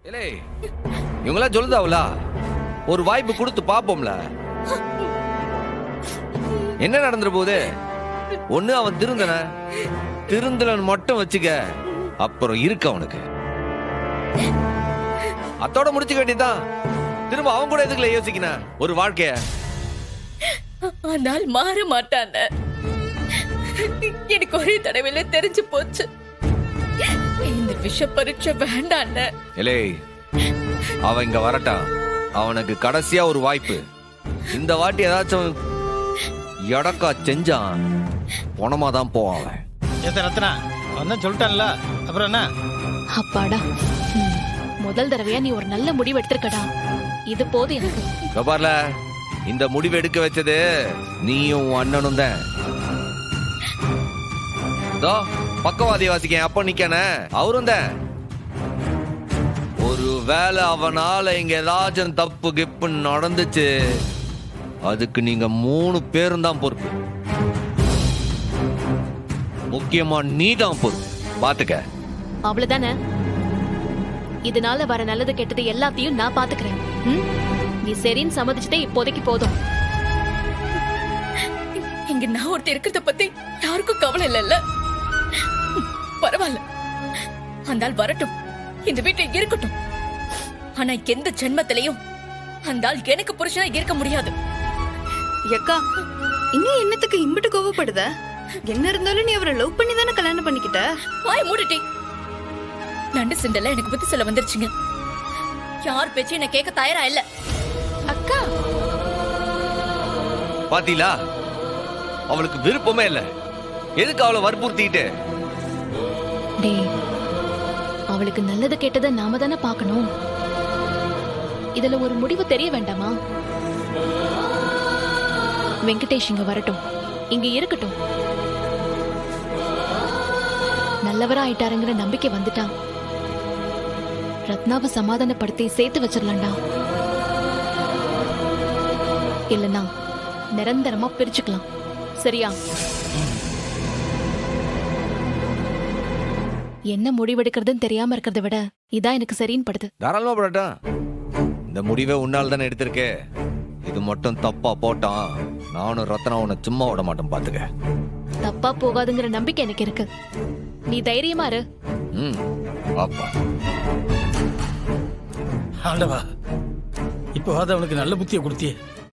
ஏலே இவங்களா சொல்லுதாவுல ஒரு வாய்ப்பு கொடுத்து பாப்போம்ல. என்ன நடந்துற போது ஒண்ணு அவன் திருந்தலன் மட்டும் வச்சுக்க, அப்புறம் இருக்கு அவனுக்கு. அத்தோட முடிச்சுக்க வேண்டியதான். திரும்ப அவன் கூட எதுக்குல யோசிக்கின ஒரு வாழ்க்கைய. ஆனால் மாற மாட்டான. எனக்கு ஒரே தடவையில தெரிஞ்சு போச்சு. இந்த விஷ பரீட்சை வேண்டான. ஏலே அவன் இங்க வரட்டான், அவனுக்கு கடைசியா ஒரு வாய்ப்பு. இந்த வாட்டி ஏதாச்சும் எடக்கா செஞ்சான் பணமா தான் போவான். ரத்னா அவன் சொல்லிட்டான்ல, அப்புறம் என்ன? அப்பாடா, முதல் தடவையா நீ ஒரு நல்ல முடிவு எடுத்திருக்கடா. இது போது எனக்கு. பாருல, இந்த முடிவு எடுக்க வச்சது நீயும் அண்ணனும் தான். பக்கவாதி வாசிக்க அப்ப நிக்கான அவரும் தான். ஒரு வேளை அவனால இங்க ஏதாச்சும் தப்பு கிப்பு நடந்துச்சு, அதுக்கு நீங்க 3 பேரும் தான் பொறுப்பு. முக்கியமா நீ தான் பொறுப்பு. பாத்துக்க. அவ்வளவுதானே? இதனால வர நல்லது கெட்டது எல்லாத்தையும் நான் பாத்துக்கிறேன். நீ சரின்னு சம்மதிச்சுட்டே இப்போதைக்கு போதும். இங்க நான் ஒருத்தர் இருக்கிறத பத்தி யாருக்கும் கவலை இல்லைல்ல. பரவாயில்ல, அந்த ஆள் வரட்டும், இந்த வீட்டுல இருக்கட்டும். ஆனா எந்த ஜென்மத்திலையும் அந்த ஆள் எனக்கு புருஷனா இருக்க முடியாது. அக்கா, இன்னும் என்னத்துக்கு இம்பிட்டு கோவப்படுத? என்ன இருந்தாலும் நீ அவரை லவ் பண்ணி தானே கல்யாணம் பண்ணிக்கிட்ட. வாய் மூடிட்டி. நண்டு சிண்டல எனக்கு பத்தி சொல்ல வந்துருச்சுங்க. யார் பேச்சு என்ன கேட்க தயாரா இல்ல. அக்கா, பாத்தீங்களா, அவளுக்கு விருப்பமே இல்ல. எதுக்கு அவளை வற்புறுத்திட்டு? டேய், அவளுக்கு நல்லது கெட்டதை நாம தானே பார்க்கணும். இதுல ஒரு முடிவு தெரிய வேண்டாமா? வெங்கடேஷ் இங்க வரட்டும், இங்க இருக்கட்டும். நல்லவரா ஆயிட்டாருங்கிற நம்பிக்கை வந்துட்டா ரத்னாவை சமாதானப்படுத்தி சேர்த்து வச்சிடலாம்டா. இல்லனா நிரந்தரமா பிரிச்சுக்கலாம். சரியா? என்ன முடிவெடுக்கிறதுன்னு தெரியாம இருக்கிறத விட இதான் எனக்கு சரின்னு படுது. தாராளமா போடட்டும். இந்த முடிவை உன்னால தானே எடுத்திருக்கே. இது மட்டும் தப்பா போட்டான், நானும் ரத்னா உன்னை சும்மா விட மாட்டேன். பாத்துக்க. தப்பா போகாதுங்கிற நம்பிக்கை எனக்கு இருக்கு. நீ தைரியமா இரு. பாப்பா. ஆண்டவா, இப்போ அவனுக்கு நல்ல புத்தியை கொடுத்தியே.